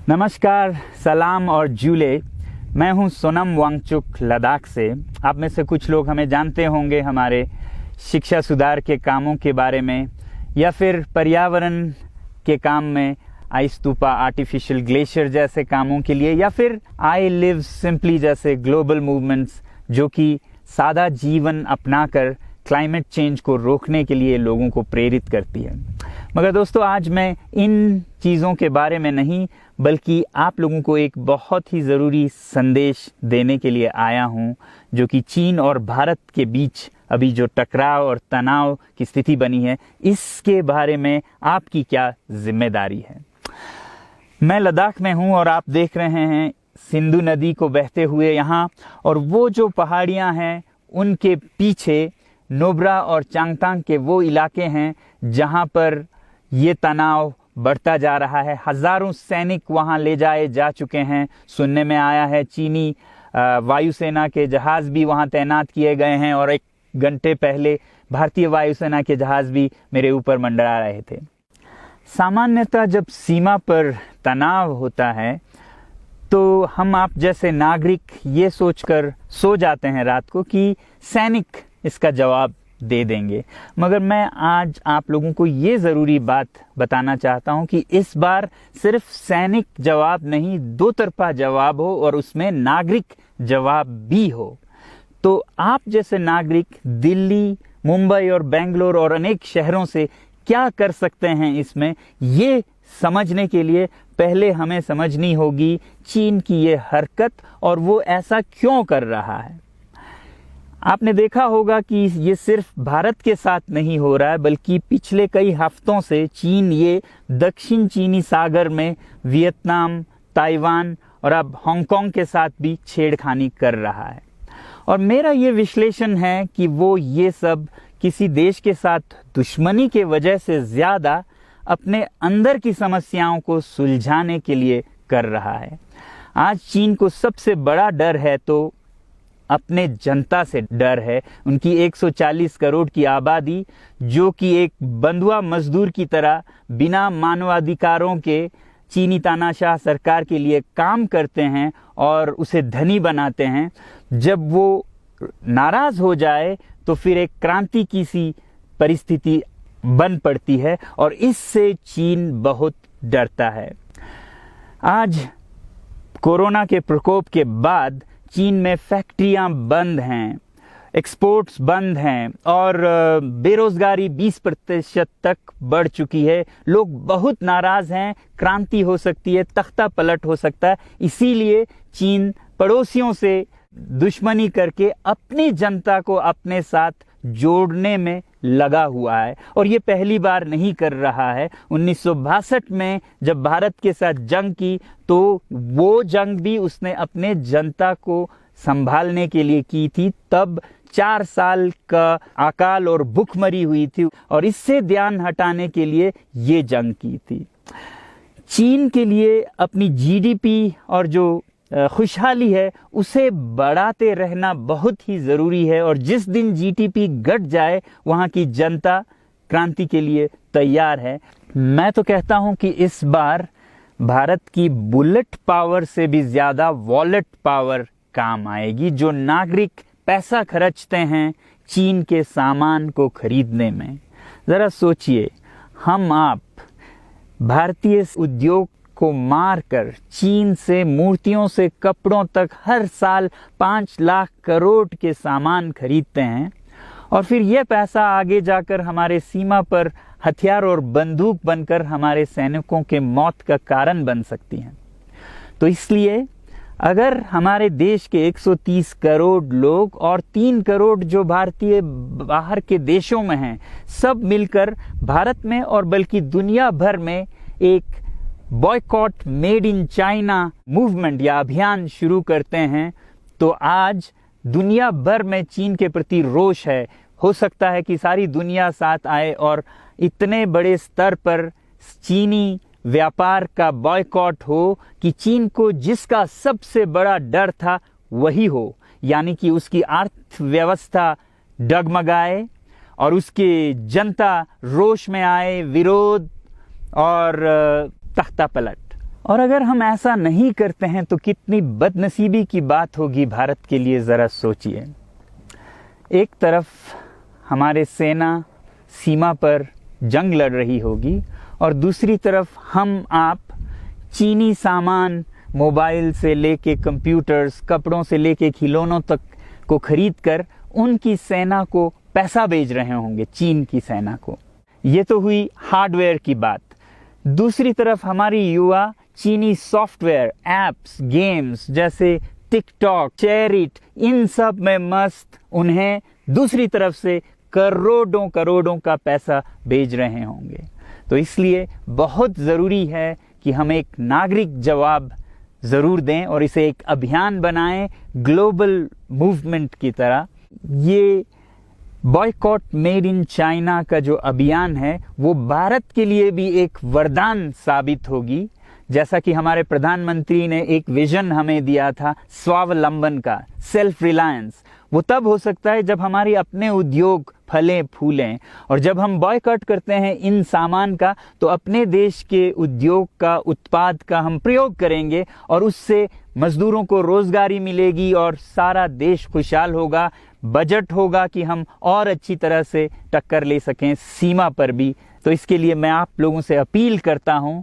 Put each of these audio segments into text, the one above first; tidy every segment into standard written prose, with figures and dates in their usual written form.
नमस्कार, सलाम और जूले। मैं हूं सोनम वांगचुक लद्दाख से। आप में से कुछ लोग हमें जानते होंगे हमारे शिक्षा सुधार के कामों के बारे में, या फिर पर्यावरण के काम में आइस स्तूपा, आर्टिफिशियल ग्लेशियर जैसे कामों के लिए, या फिर आई लिव सिंपली जैसे ग्लोबल मूवमेंट्स जो कि सादा जीवन अपनाकर क्लाइमेट चेंज को रोकने के लिए लोगों को प्रेरित करती है। मगर दोस्तों, आज मैं इन चीज़ों के बारे में नहीं बल्कि आप लोगों को एक बहुत ही ज़रूरी संदेश देने के लिए आया हूं, जो कि चीन और भारत के बीच अभी जो टकराव और तनाव की स्थिति बनी है, इसके बारे में आपकी क्या जिम्मेदारी है। मैं लद्दाख में हूं और आप देख रहे हैं सिंधु नदी को बहते हुए यहाँ, और वो जो पहाड़ियाँ हैं उनके पीछे नुब्रा और चांगतांग के वो इलाके हैं जहाँ पर ये तनाव बढ़ता जा रहा है। हजारों सैनिक वहाँ ले जाए जा चुके हैं। सुनने में आया है चीनी वायुसेना के जहाज भी वहाँ तैनात किए गए हैं, और एक घंटे पहले भारतीय वायुसेना के जहाज भी मेरे ऊपर मंडरा रहे थे। सामान्यतः जब सीमा पर तनाव होता है तो हम आप जैसे नागरिक ये सोचकर सो जाते हैं रात को कि सैनिक इसका जवाब दे देंगे। मगर मैं आज आप लोगों को ये ज़रूरी बात बताना चाहता हूं कि इस बार सिर्फ सैनिक जवाब नहीं, दो तरफा जवाब हो और उसमें नागरिक जवाब भी हो। तो आप जैसे नागरिक दिल्ली, मुंबई और बेंगलोर और अनेक शहरों से क्या कर सकते हैं इसमें, ये समझने के लिए पहले हमें समझनी होगी चीन की ये हरकत और वो ऐसा क्यों कर रहा है। आपने देखा होगा कि ये सिर्फ भारत के साथ नहीं हो रहा है, बल्कि पिछले कई हफ्तों से चीन ये दक्षिण चीनी सागर में वियतनाम, ताइवान और अब हांगकांग के साथ भी छेड़खानी कर रहा है। और मेरा ये विश्लेषण है कि वो ये सब किसी देश के साथ दुश्मनी के वजह से ज़्यादा अपने अंदर की समस्याओं को सुलझाने के लिए कर रहा है। आज चीन को सबसे बड़ा डर है तो अपने जनता से डर है। उनकी 140 करोड़ की आबादी, जो कि एक बंधुआ मजदूर की तरह बिना मानवाधिकारों के चीनी तानाशाह सरकार के लिए काम करते हैं और उसे धनी बनाते हैं। जब वो नाराज हो जाए तो फिर एक क्रांति की सी परिस्थिति बन पड़ती है, और इससे चीन बहुत डरता है। आज कोरोना के प्रकोप के बाद चीन में फैक्ट्रियां बंद हैं, एक्सपोर्ट्स बंद हैं और बेरोजगारी 20% तक बढ़ चुकी है। लोग बहुत नाराज हैं, क्रांति हो सकती है, तख्ता पलट हो सकता है। इसीलिए चीन पड़ोसियों से दुश्मनी करके अपनी जनता को अपने साथ जोड़ने में लगा हुआ है, और ये पहली बार नहीं कर रहा है। 1962 में जब भारत के साथ जंग की तो वो जंग भी उसने अपने जनता को संभालने के लिए की थी। तब 4 साल का अकाल और भूखमरी हुई थी, और इससे ध्यान हटाने के लिए ये जंग की थी। चीन के लिए अपनी जीडीपी और जो खुशहाली है उसे बढ़ाते रहना बहुत ही ज़रूरी है, और जिस दिन जीडीपी घट जाए वहाँ की जनता क्रांति के लिए तैयार है। मैं तो कहता हूँ कि इस बार भारत की बुलेट पावर से भी ज़्यादा वॉलेट पावर काम आएगी। जो नागरिक पैसा खर्चते हैं चीन के सामान को खरीदने में, ज़रा सोचिए, हम आप भारतीय उद्योग को मारकर चीन से मूर्तियों से कपड़ों तक हर साल 5 लाख करोड़ के सामान खरीदते हैं, और फिर यह पैसा आगे जाकर हमारे सीमा पर हथियार और बंदूक बनकर हमारे सैनिकों के मौत का कारण बन सकती हैं। तो इसलिए अगर हमारे देश के 130 करोड़ लोग और 3 करोड़ जो भारतीय बाहर के देशों में हैं, सब मिलकर भारत में और बल्कि दुनिया भर में एक boycott made in China movement या अभियान शुरू करते हैं, तो आज दुनिया भर में चीन के प्रति रोष है। हो सकता है कि सारी दुनिया साथ आए और इतने बड़े स्तर पर चीनी व्यापार का बॉयकॉट हो कि चीन को जिसका सबसे बड़ा डर था वही हो, यानी कि उसकी अर्थव्यवस्था डगमगाए और उसकी जनता रोष में आए, विरोध और तख्ता पलट। और अगर हम ऐसा नहीं करते हैं तो कितनी बदनसीबी की बात होगी भारत के लिए, ज़रा सोचिए। एक तरफ हमारे सेना सीमा पर जंग लड़ रही होगी और दूसरी तरफ हम आप चीनी सामान, मोबाइल से लेके कंप्यूटर्स, कपड़ों से लेके खिलौनों तक को खरीद कर उनकी सेना को पैसा भेज रहे होंगे, चीन की सेना को। ये तो हुई हार्डवेयर की बात। दूसरी तरफ हमारी युवा चीनी सॉफ्टवेयर, एप्स, गेम्स जैसे टिकटॉक, शेयरिट, इन सब में मस्त, उन्हें दूसरी तरफ से करोड़ों करोड़ों का पैसा भेज रहे होंगे। तो इसलिए बहुत ज़रूरी है कि हम एक नागरिक जवाब ज़रूर दें और इसे एक अभियान बनाएं, ग्लोबल मूवमेंट की तरह। ये बॉयकॉट मेड इन चाइना का जो अभियान है वो भारत के लिए भी एक वरदान साबित होगी। जैसा कि हमारे प्रधानमंत्री ने एक विजन हमें दिया था स्वावलंबन का, सेल्फ रिलायंस, वो तब हो सकता है जब हमारे अपने उद्योग फलें फूलें। और जब हम बॉयकॉट करते हैं इन सामान का तो अपने देश के उद्योग का, उत्पाद का हम प्रयोग करेंगे और उससे मजदूरों को रोजगारी मिलेगी और सारा देश खुशहाल होगा। बजट होगा कि हम और अच्छी तरह से टक्कर ले सकें सीमा पर भी। तो इसके लिए मैं आप लोगों से अपील करता हूं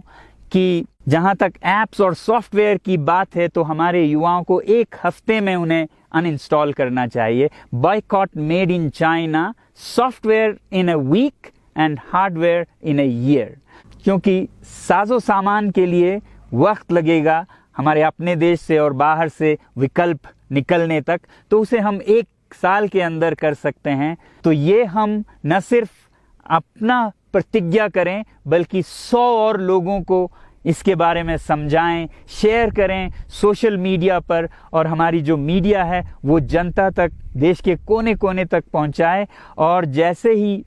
कि जहां तक ऐप्स और सॉफ्टवेयर की बात है तो हमारे युवाओं को एक हफ्ते में उन्हें अनइंस्टॉल करना चाहिए। Boycott made in China, software in a week and hardware in a year. क्योंकि साजो सामान के लिए वक्त लगेगा हमारे अपने देश से और बाहर से विकल्प निकलने तक, तो उसे हम 1 साल के अंदर कर सकते हैं। तो ये हम न सिर्फ अपना प्रतिज्ञा करें बल्कि 100 और लोगों को इसके बारे में समझाएं, शेयर करें सोशल मीडिया पर, और हमारी जो मीडिया है वो जनता तक, देश के कोने कोने तक पहुंचाए। और जैसे ही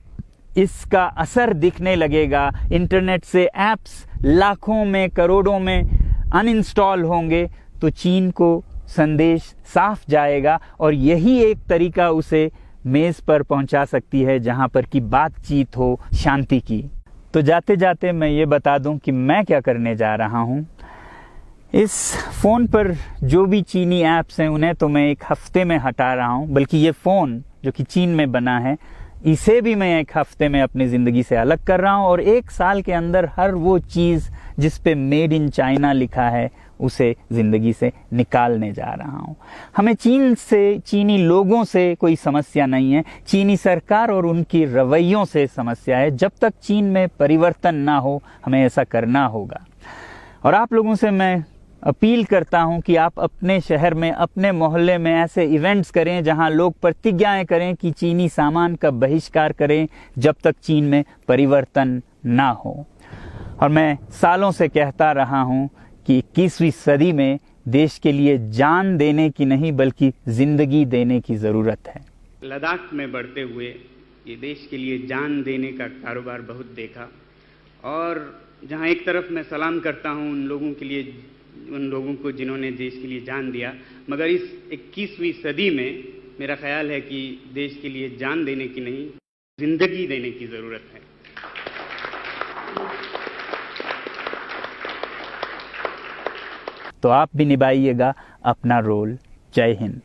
इसका असर दिखने लगेगा, इंटरनेट से ऐप्स लाखों में, करोड़ों में अनइंस्टॉल होंगे, तो चीन को संदेश साफ जाएगा और यही एक तरीका उसे मेज पर पहुंचा सकती है जहां पर की बातचीत हो शांति की। तो जाते जाते मैं ये बता दूं कि मैं क्या करने जा रहा हूं। इस फ़ोन पर जो भी चीनी ऐप्स हैं उन्हें तो मैं 1 हफ्ते में हटा रहा हूं, बल्कि ये फ़ोन जो कि चीन में बना है इसे भी मैं 1 हफ्ते में अपनी ज़िंदगी से अलग कर रहा हूं। और 1 साल के अंदर हर वो चीज़ जिस पे मेड इन चाइना लिखा है उसे ज़िंदगी से निकालने जा रहा हूं। हमें चीन से, चीनी लोगों से कोई समस्या नहीं है, चीनी सरकार और उनकी रवैयों से समस्या है। जब तक चीन में परिवर्तन ना हो हमें ऐसा करना होगा। और आप लोगों से मैं अपील करता हूं कि आप अपने शहर में, अपने मोहल्ले में ऐसे इवेंट्स करें जहां लोग प्रतिज्ञाएं करें कि चीनी सामान का बहिष्कार करें जब तक चीन में परिवर्तन ना हो। और मैं सालों से कहता रहा हूं कि 21वीं सदी में देश के लिए जान देने की नहीं बल्कि जिंदगी देने की ज़रूरत है। लद्दाख में बढ़ते हुए ये देश के लिए जान देने का कारोबार बहुत देखा, और जहां एक तरफ मैं सलाम करता हूं उन लोगों के लिए, उन लोगों को जिन्होंने देश के लिए जान दिया, मगर इस 21वीं सदी में मेरा ख्याल है कि देश के लिए जान देने की नहीं, जिंदगी देने की ज़रूरत है। तो आप भी निभाइएगा अपना रोल। जय हिंद।